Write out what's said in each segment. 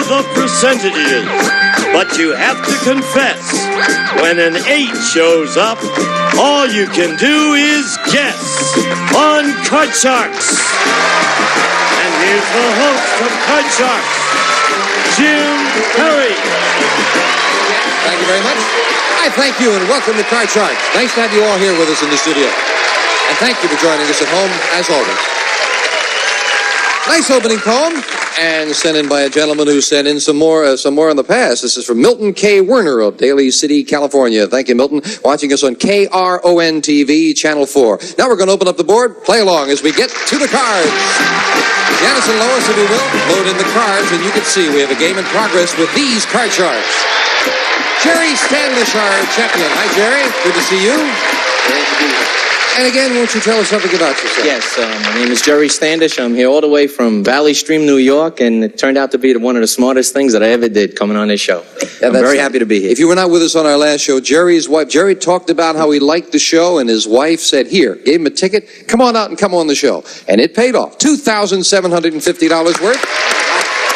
the percentages, but you have to confess, when an 8 shows up, all you can do is guess on Card Sharks. And here's the host of Card Sharks, Jim Perry. Thank you very much. Hi, thank you, and welcome to Card Sharks. Nice to have you all here with us in the studio. And thank you for joining us at home, as always. Nice opening poem, and sent in by a gentleman who sent in some more in the past. This is from Milton K. Werner of Daly City, California. Thank you, Milton. Watching us on KRON TV, Channel 4. Now we're going to open up the board. Play along as we get to the cards. Janice and Lois, if you will, load in the cards, and you can see we have a game in progress with these Card Sharks. Jerry Standish, our champion. Hi, Jerry. Good to see you. Great to be here. And again, won't you tell us something about yourself? Yes, my name is Jerry Standish. I'm here all the way from Valley Stream, New York, and it turned out to be one of the smartest things that I ever did coming on this show. I'm very happy to be here. If you were not with us on our last show, Jerry's wife, Jerry talked about how he liked the show, and his wife said, here, gave him a ticket, come on out and come on the show. And it paid off, $2,750 worth.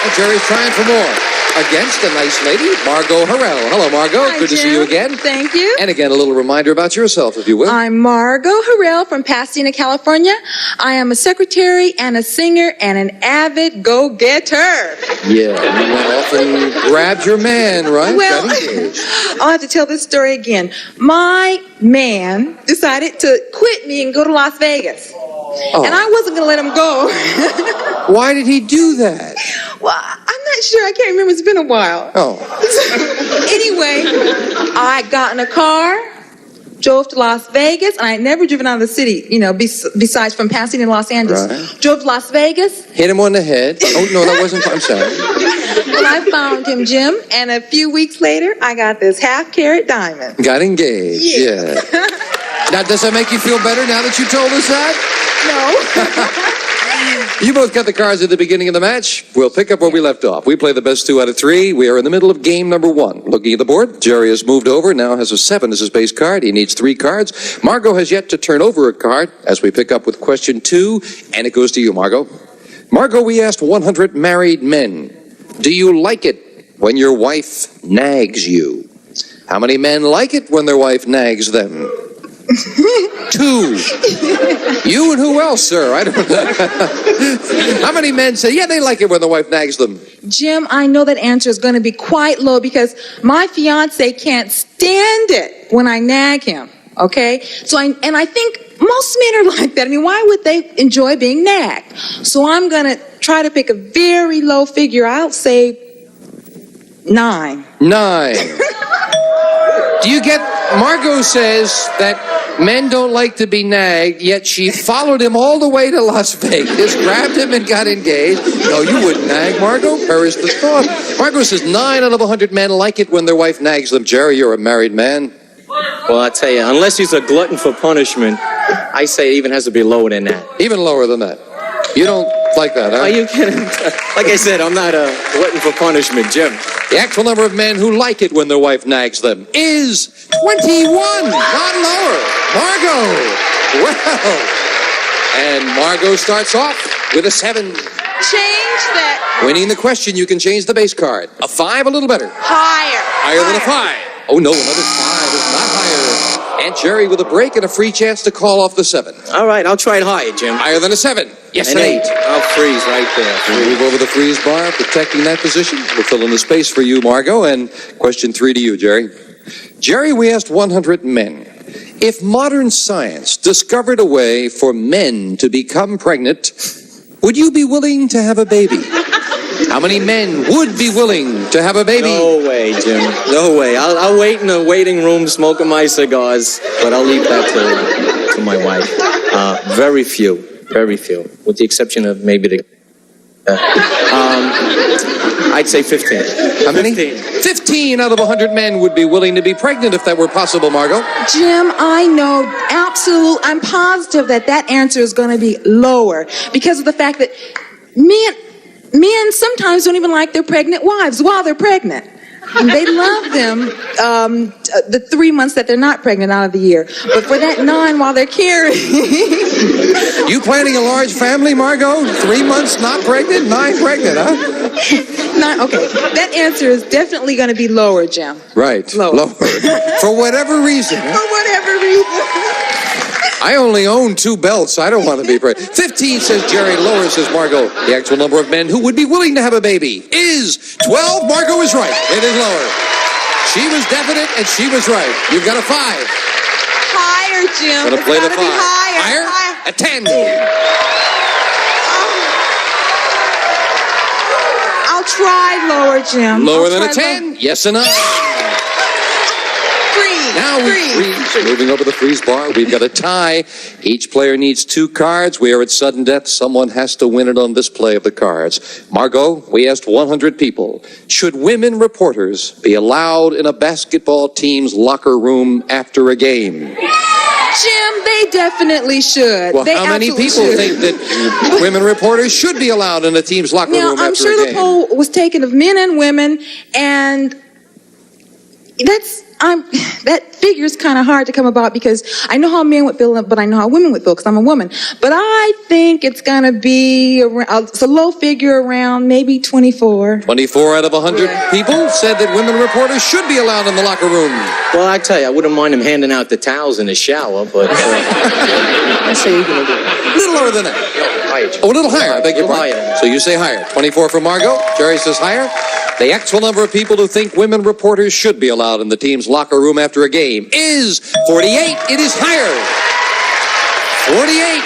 And Jerry's trying for more. Against a nice lady, Margot Harrell. Hello, Margot. Hi, Good to Jim. see you again. Thank you. And again, a little reminder about yourself, if you will. I'm Margot Harrell from Pasadena, California. I am a secretary and a singer and an avid go-getter. Yeah, you went off and grabbed your man, right? Well, Got engaged. I'll have to tell this story again. My man decided to quit me and go to Las Vegas. Oh. And I wasn't going to let him go. Why did he do that? Well, I'm not sure. I can't remember. It's been a while. Oh. Anyway, I got in a car, drove to Las Vegas, and I had never driven out of the city, besides from Pasadena to Los Angeles. Right. Drove to Las Vegas. Hit him on the head. Oh, no, that wasn't, I'm sorry. And I found him, Jim, and a few weeks later, I got this half-carat diamond. Got engaged, yeah. Now, does that make you feel better now that you told us that? No. You both got the cards at the beginning of the match. We'll pick up where we left off. We play the best 2 out of 3. We are in the middle of game number 1. Looking at the board, Jerry has moved over, now has a 7 as his base card. He needs 3 cards. Margot has yet to turn over a card as we pick up with question 2, and it goes to you, Margot. Margot, we asked 100 married men, do you like it when your wife nags you? How many men like it when their wife nags them? 2. You and who else, sir? I don't know. How many men say, yeah, they like it when the wife nags them? Jim, I know that answer is going to be quite low because my fiance can't stand it when I nag him. Okay? I think most men are like that. I mean, why would they enjoy being nagged? So I'm going to try to pick a very low figure. I'll say 9. 9. Do you get, Margot says that men don't like to be nagged, yet she followed him all the way to Las Vegas, grabbed him and got engaged. No, you wouldn't nag, Margot. Perish the thought. Margot says 9 out of 100 men like it when their wife nags them. Jerry, you're a married man. Well, I tell you, unless he's a glutton for punishment, I say it even has to be lower than that. Even lower than that. You don't like that, huh? Are you kidding? Like I said, I'm not a glutton for punishment, Jim. The actual number of men who like it when their wife nags them is 21, not lower. Margot, well. And Margot starts off with a 7. Change that. Winning the question, you can change the base card. A 5, a little better. Higher Than a 5. Oh, no, another 5 is not higher. And Jerry with a break and a free chance to call off the 7. All right, I'll try it higher, Jim. Higher than a 7. Yes, an 8. I'll freeze right there. We'll move over the freeze bar, protecting that position. We'll fill in the space for you, Margot. And question 3 to you, Jerry. Jerry, we asked 100 men. If modern science discovered a way for men to become pregnant, would you be willing to have a baby? How many men would be willing to have a baby? No way, Jim. No way. I'll wait in the waiting room smoking my cigars, but I'll leave that to my wife. Very few, with the exception of maybe the... I'd say 15. How many? 15 out of 100 men would be willing to be pregnant if that were possible, Margot. Jim, I know I'm positive that answer is going to be lower because of the fact that men sometimes don't even like their pregnant wives while they're pregnant. And they love them the 3 months that they're not pregnant out of the year. But for that 9 while they're carrying... You planning a large family, Margot? 3 months not pregnant, 9 pregnant, huh? Okay, that answer is definitely going to be lower, Jim. Right. Lower. For whatever reason. For whatever reason. I only own 2 belts. I don't want to be brave. 15 says Jerry. Lower says Margot. The actual number of men who would be willing to have a baby is 12. Margot is right. It is lower. She was definite and she was right. You've got a 5. Higher, Jim. Gonna play the 5. Be higher. A 10. I'll try lower, Jim. Lower I'll than a try 10. Yes and no. Now Freeze. we freeze. Moving over the freeze bar, we've got a tie. Each player needs 2 cards. We are at sudden death. Someone has to win it on this play of the cards. Margot, we asked 100 people, should women reporters be allowed in a basketball team's locker room after a game? Jim, they definitely should. Well, They how many absolutely people should. think that women reporters should be allowed in a team's locker Now, room I'm after sure a the game? poll was taken of men and women, and that figure's kind of hard to come about because I know how men would feel, but I know how women would feel because I'm a woman. But I think it's going to be it's a low figure around maybe 24. 24 out of 100 people said that women reporters should be allowed in the locker room. Well, I tell you, I wouldn't mind him handing out the towels in the shower, but I say you're gonna do it. A little lower than that. Higher. Oh, a little higher. I beg your A little pardon. higher. So you say higher. 24 for Margot. Jerry says higher. The actual number of people who think women reporters should be allowed in the team's locker room after a game is 48. It is higher. 48.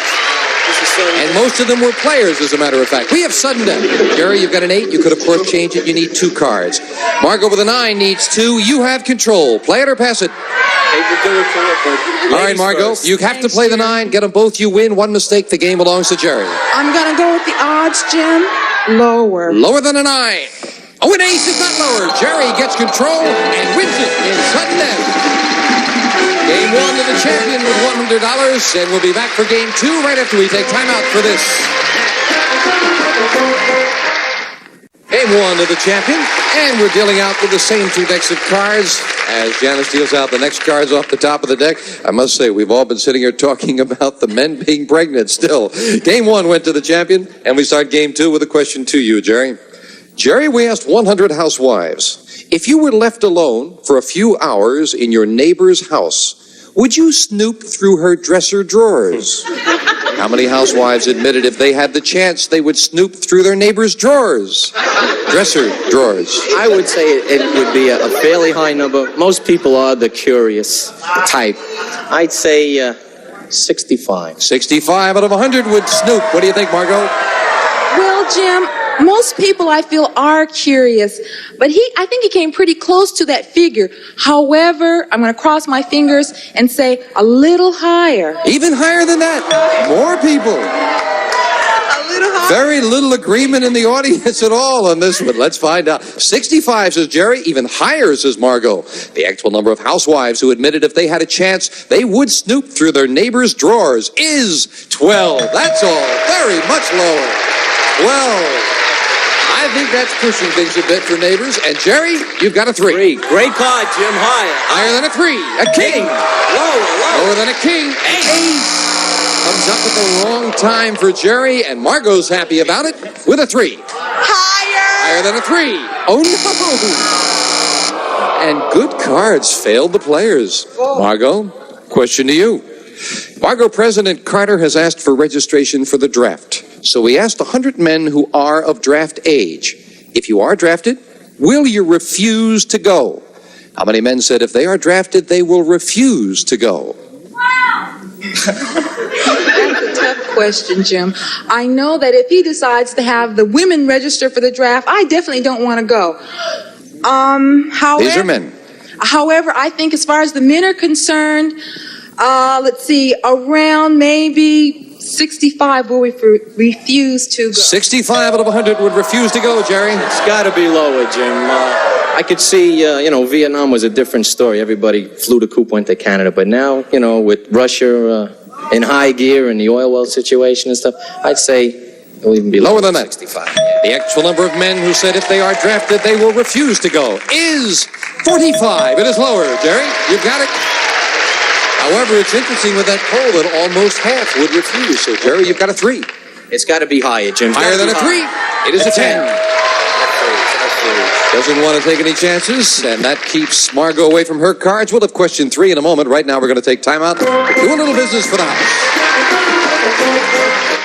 And most of them were players, as a matter of fact. We have sudden death. Jerry, you've got an 8. You could, of course, change it. You need 2 cards. Margot with a 9 needs 2. You have control. Play it or pass it. All right, Margot, you have to play the 9. Get them both. You win. 1 mistake. The game belongs to Jerry. I'm going to go with the odds, Jim. Lower. Lower than a 9. Oh, an ace is not lower. Jerry gets control and wins it in sudden death. Game 1 to the champion with $100, and we'll be back for game 2 right after we take time out for this. Game 1 to the champion, and we're dealing out with the same 2 decks of cards. As Janice deals out the next cards off the top of the deck, I must say, we've all been sitting here talking about the men being pregnant still. Game 1 went to the champion, and we start game 2 with a question to you, Jerry. Jerry, we asked 100 housewives, if you were left alone for a few hours in your neighbor's house, would you snoop through her dresser drawers? How many housewives admitted if they had the chance, they would snoop through their neighbor's drawers? Dresser drawers. I would say it would be a fairly high number. Most people are the curious type. I'd say 65. 65 out of 100 would snoop. What do you think, Margot? Well, Jim, most people I feel are curious, but I think he came pretty close to that figure. However, I'm going to cross my fingers and say a little higher. Even higher than that. More people. A little higher. Very little agreement in the audience at all on this one. Let's find out. 65 says Jerry, even higher says Margot. The actual number of housewives who admitted if they had a chance, they would snoop through their neighbor's drawers is 12. That's all. Very much lower. 12. I think that's pushing things a bit for neighbors. And Jerry, you've got a 3. 3. Great card, Jim. Higher. Higher than a 3. A king. Lower than a king. Ace. Comes up at the wrong time for Jerry, and Margot's happy about it with a 3. Higher than a 3. Oh, no. And good cards failed the players. Margot, question to you. Margot, President Carter has asked for registration for the draft. So we asked 100 men who are of draft age. If you are drafted, will you refuse to go? How many men said if they are drafted, they will refuse to go? That's a tough question, Jim. I know that if he decides to have the women register for the draft, I definitely don't want to go. However, These are men. However, I think as far as the men are concerned, let's see, around maybe 65 will refuse to go. 65 out of 100 would refuse to go, Jerry. It's got to be lower, Jim. I could see, Vietnam was a different story. Everybody flew the coop, went to Canada. But now, with Russia in high gear and the oil well situation and stuff, I'd say it will even be Lower than that. 65. The actual number of men who said if they are drafted, they will refuse to go is 45. It is lower, Jerry. You've got it. However, it's interesting with that poll that almost half would refuse. So, Jerry, you've got a 3. It's got to be higher, Jim. Higher than a 3. It is a 10. Doesn't want to take any chances, and that keeps Margot away from her cards. We'll have question 3 in a moment. Right now, we're going to take time out to do a little business for the house.